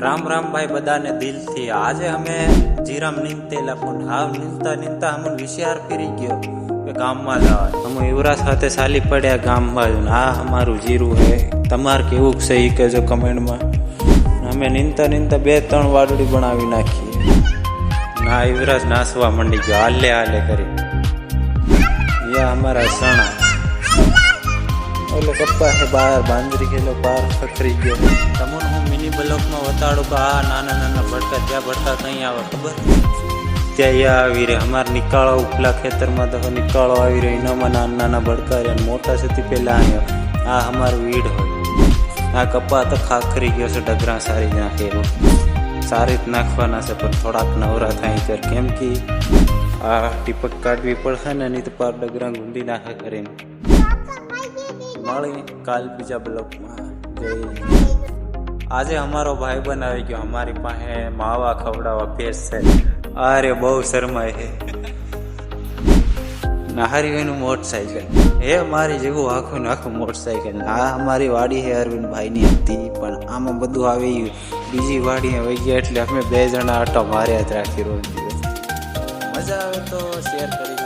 રામ રામ ભાઈ બધાને દિલથી. આજે અમે જીરામ નીંદેલા પણ હાવ નીંદતા નીંદતા અમને વિચાર ફરી ગયો કે ગામમાં જવાય. અમે યુવરાજ સાથે ચાલી પડ્યા ગામ બાજુ. આ અમારું જીરું હે, તમારે કેવું છે એ કહેજો કમેન્ટમાં. અમે નીંદતા નીંદતા 2-3 વાડડી બનાવી નાખીએ. ના યુવરાજ નાસવા મંડી ગયો હાલે હાલે કરી. યા અમારા સણા ઓલો કપ્પા હે બહાર બાંદરી ગયેલો પાર ખખરી ગયો. તમને હું મિની બ્લોકમાં બતાડું કે આ નાના નાના ભડકા ત્યાં ભડકા કઈ આવે ખબર? ત્યાં આવી રહે અમારે નિકાળો ઉપલા ખેતરમાં તો નિકાળો આવી રહ્યો એનામાં નાના નાના ભડકા રહ્યા. મોટા સુધી પહેલાં આવ્યો. આ અમારું વીડ હોય. આ કપ્પા તો ખાખરી ગયો છે, ડગરા સારી નાખેલો. સારી જ નાખવાના છે પણ થોડાક નવરા થાય કર, કેમ કે આ ટીપક કાઢવી પડશે ને, નહીં તો પાર ડગરા ગુંદી નાખે કરીને. મળી કાલ બીજા બ્લોકમાં. જય. આજે અમારો ભાઈ બનાવી ગયો અમારી પાસે માવા ખવડાવવા ભેસ છે. અરે બહુ શરમાય છે. નાહારી ભાઈનું મોટરસાઇકલ હે મારી જેવું આખું ને આખું મોટરસાઇકલ. આ અમારી વાડી હે અરવિંદભાઈની હતી, પણ આમાં બધું આવી બીજી વાડીએ વહી ગયા એટલે અમે 2 જણા આટો માર્યા જ રાખી રોજ દિવસ. મજા આવે તો શેર કરી.